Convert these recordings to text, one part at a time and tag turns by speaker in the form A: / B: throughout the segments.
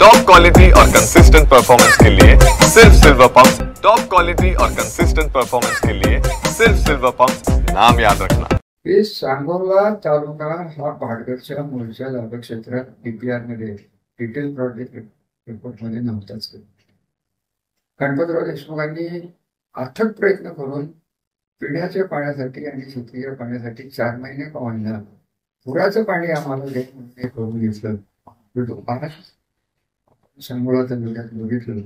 A: Top quality और consistent performance के लिए सिर्फ सिल्वर पंप। टॉप क्वालिटी और कंसिस्टेंट परफॉर्मेंस के लिए सिर्फ सिल्वर पंप, नाम याद रखना।
B: इस सांगोला तालुका हा भाटघरच्या मूळच्या लाभ क्षेत्रात DPR मध्ये डिटेल प्रोजेक्ट रिपोर्ट मध्ये नव्हताच. गणपतराव देशमुखांनी अथक प्रयत्न करून पिण्याच्या पाण्यासाठी आणि शेतीच्या पाण्यासाठी 4 महिने का होईना पुराचं पाणी आम्हाला हे करून घेतलं. सांगोला तालुक्यात बघितलं,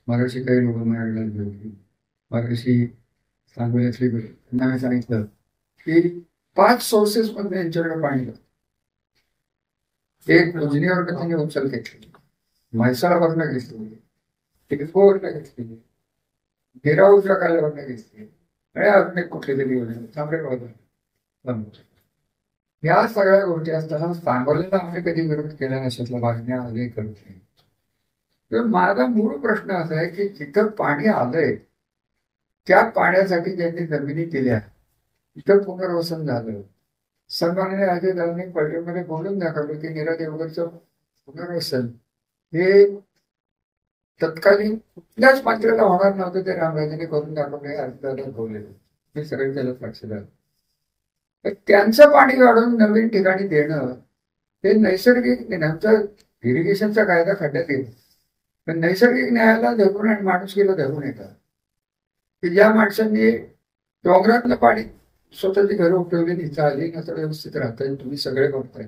B: मगाशी काही लोक माझ्याकडे घेतली, मगाशी सांगोल्यातली त्यांना सांगितलं की 5 सोर्सेस मध्ये यांच्याकडे पाणी लागतं. एक उजनीवर त्यांनी उचल घेतली, म्हैसाळवरनं घेतली, टिळकोवरनं घेतली, गिराऊच्या काल्यावरनं घेतली आणि अजून एक कुठली तरी योजना तांबरेगावला. या सगळ्या गोष्टी असताना सांगोल्याला आम्ही कधी विरोध केला नसल्याच्या मागण्या आजही करत नाही. तर माझा मूळ प्रश्न असा आहे की जिथं पाणी आलंय त्या पाण्यासाठी ज्यांनी जमिनी दिल्या तिथं पुनर्वसन झालं. सन्माननीय अजय दादांनी पडलेमध्ये बोलून दाखवलं की नीरा देवगरचं पुनर्वसन हे तत्कालीन कुठल्याच मंत्र्याला होणार नव्हतं, ते रामराजेने करून दाखवले. अजय बोलले हे सगळे त्याला लक्ष द्या. त्यांचं पाणी काढून नवीन ठिकाणी देणं हे नैसर्गिक नंतर इरिगेशनचा कायदा खड्ड्यात येईल, पण नैसर्गिक न्यायाला धरून आणि माणुसकीला धरून येतात की ज्या माणसांनी डोंगरातलं पाणी स्वतःची घरं उठवली इथं आली ना तर व्यवस्थित राहताय, तुम्ही सगळे करताय,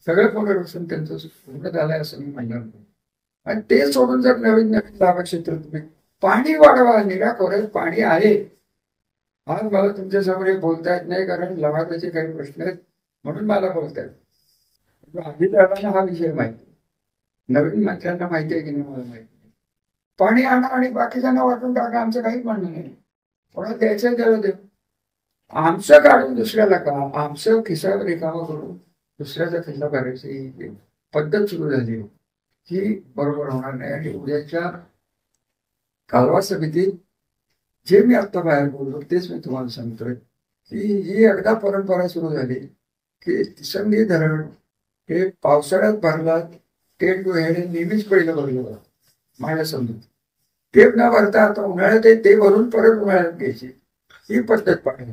B: सगळं पुनर्वसन त्यांचं पूर्ण झालंय असं मी म्हणणार नाही. आणि ते सोडून जर नवीन नवीन लाभ क्षेत्र तुम्ही पाणी वाढवा, निराकोऱ्यात पाणी आहे. आज मला तुमच्यासमोर हे बोलता येत नाही कारण लवादाचे काही प्रश्न आहेत म्हणून मला बोलता येत. अजितदादांना हा विषय माहिती, नवीन मंत्र्यांना माहिती आहे की नाही मला माहिती नाही. पाणी आणा आणि बाकीच्यांना वाटून टाका, आमचं काही म्हणणं नाही. कोणाला द्यायचं त्याला देऊ, आमचं काढून दुसऱ्याला का, आमचं खिसावर रिकामा करून दुसऱ्याचा खिसा करायची पद्धत सुरू झाली ही बरोबर होणार नाही. आणि उद्याच्या कालवा समितीत जे मी आता बाहेर बोललो तेच मी तुम्हाला सांगतोय की ही एकदा परंपरा सुरू झाली की तिसंगी धरण हे पावसाळ्यात भरला, टेन टू हेड हे नेहमीच पहिलं भरलं माझ्या समजून. ते न भरता आता उन्हाळ्यात ते भरून परत उन्हाळ्यात घ्यायची ही पद्धत पाणी.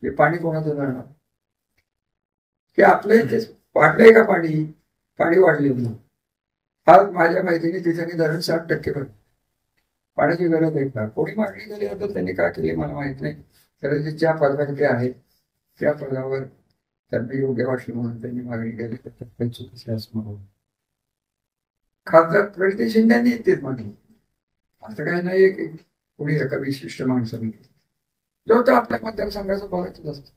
B: हे पाणी कोणाचं जाणार की आपलं इथे वाढलंय का पाणी, पाणी वाढले म्हणून. आज माझ्या माहितीने तिथे धरण 60% भरलं, पाण्याची गरज आहे का, कोणी मागणी केली तर त्यांनी काय केली मला माहित नाही. तर ज्या पदावर आहेत त्या पदावर त्यांनी योग्य वाटलं म्हणून त्यांनी मागणी केली, तर काही चुकीचे असं म्हणून खासदार प्रणिती शिंदेनी तेच म्हटलं. असं काय नाही की कोणी एका विशिष्ट माणसाने जो तो आपल्या मतदारसंघाचं बघतच असतं.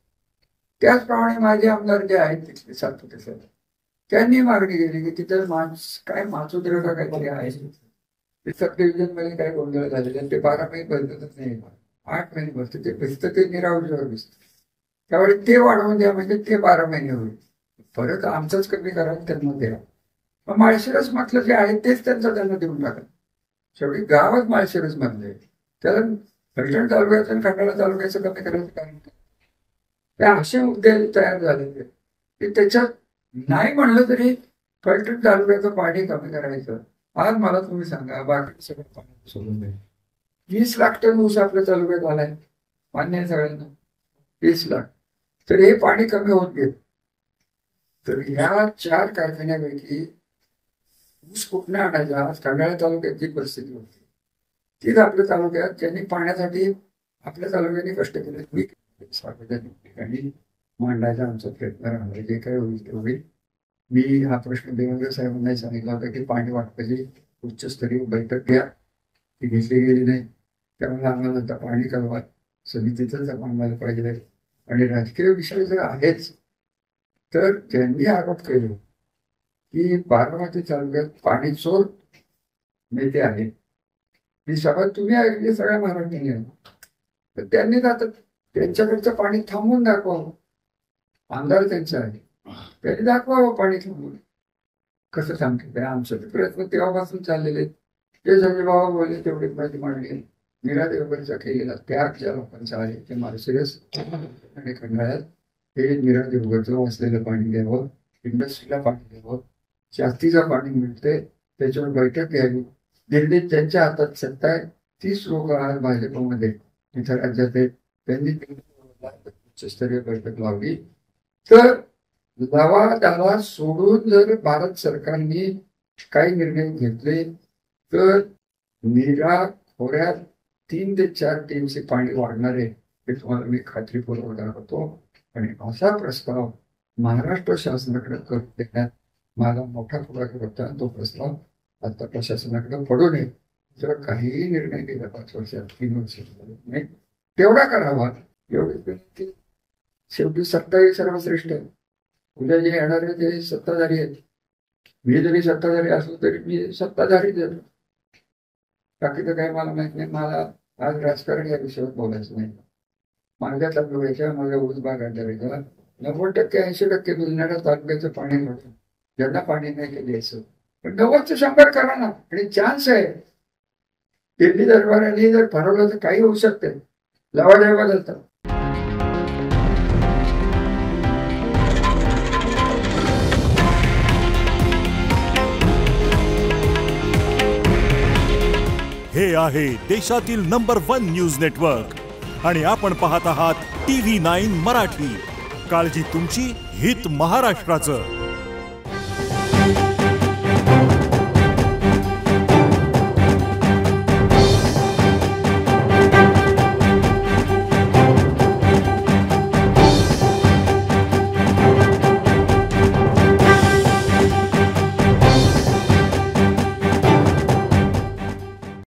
B: त्याचप्रमाणे माझे आमदार जे आहेत तिथले सातपुते साहेब त्यांनी मागणी केली की तिथं काय माचुद्र का काहीतरी आहे, सब डिव्हिजन मध्ये काय गोंधळ झालेले आणि ते 12 महिने बदलतच नाही, 8 महिने बसतं. ते भिजतं ते निरावजीवर भिजतं. त्यावेळी ते वाढवून द्या म्हणजे ते 12 महिने होईल. परत आमचंच कमी करा त्यांना द्या. मग माळशिरस म्हटलं जे आहे तेच त्यांना देऊन टाका. शेवटी गावच माळशिरस म्हणलंय, त्याला फलटण तालुक्याचं आणि खंडाळा तालुक्याचं कमी करायचं कारण ते असे मुद्दे तयार झालेले की त्याच्यात नाही म्हणलं तरी फलटण तालुक्याचं पाणी कमी करायचं. आज मला तुम्ही सांगा, बाकी सगळं पाणी सोडून द्या. 20 लाख टन ऊस आपल्या तालुक्यात आलाय, मान्य आहे सगळ्यांना, 20 लाख. तर हे पाणी कमी होत गेलं तर ह्या 4 कारखान्यापैकी ऊस कुठनं आणायचा. आज खंडाळा तालुक्याची परिस्थिती होती तीच आपल्या तालुक्यात ज्यांनी पाण्यासाठी आपल्या तालुक्याने कष्ट केले मी सार्वजनिक ठिकाणी मांडायचा आमचा प्रयत्न राहणार. जे काही होईल ते होईल. मी हा प्रश्न देवेंद्र साहेबांनाही सांगितला होता की पाणी वाटपाची उच्चस्तरीय बैठक घ्या, ती घेतली गेली नाही. त्यामुळे आम्हाला आता पाणी कळवा समितीचंच मांडायला पाहिजे. आणि राजकीय विषय जर आहेच तर ज्यांनी आरोप केले की बारामती तालुक्यात पाणी चोर नेते आहेत, ही सभा तुम्ही ऐकली सगळ्या महाराष्ट्राने, तर त्यांनी आता त्यांच्याकडचं पाणी थांबवून दाखवावं. आमदार त्यांचं आहे, त्यांनी दाखवावं पाणी थांबवून. कसं सांगते आमचं प्रयत्न तेव्हापासून चाललेले. ते संजय बाबा बोलले तेवढी माझी मांडली. नीरा देवगरचा केलेला त्याग ज्या लोकांचा आहे ते माळशिरस आणि खंडाळ्यात हे नीरा देवगरचं असलेलं पाणी द्यावं, इंडस्ट्रीला पाणी द्यावं, जास्तीचं पाणी मिळते त्याच्यावर बैठक घ्यावी. दिल्लीत त्यांच्या हातात सत्ता आहे. 30 लोक आज भाजपमध्ये इथं राज्यात आहेत. त्यांनी उच्चस्तरीय बैठक लावली. तर लवादाला सोडून जर भारत सरकारने काही निर्णय घेतले तर नीरा खोऱ्यात 3 ते 4 टीमचे पाणी वाढणार आहे हे तुम्हाला मी खात्रीपूर्वक दाखवतो. आणि असा प्रस्ताव महाराष्ट्र शासनाकडे करून देण्यात मला मोठा पुढाकार होता. तो प्रस्ताव आता प्रशासनाकडे पडू नये. जर काहीही निर्णय केला 5 वर्षात 3 वर्षात नाही तेवढा करावा. एवढी शेवटी सत्ता ही सर्वश्रेष्ठ आहे. उद्या जे येणारे ते सत्ताधारी आहेत. मी जरी सत्ताधारी असलो तरी मी सत्ताधारीच आहे. बाकीचं काही मला माहित नाही. मला आज राजकारण या विषयावर बोलायचं नाही. माझ्या तालुक्याच्या माझ्या ऊस बागायतदारीचा 90% 80% मिळणाऱ्या तालुक्याचं पाणी मिळतं. ज्यांना पाणी नाही ते द्यायचं. पण 90चं 100 करा ना. आणि चान्स आहे. दिल्ली दरबाराने जर ठरवलं तर काही होऊ शकते. लवादेवा जातात.
C: हे आहे देशातील नंबर 1 न्यूज नेटवर्क आणि आपण पाहत आहात TV9 मराठी. काळजी तुमची, हित महाराष्ट्राचं.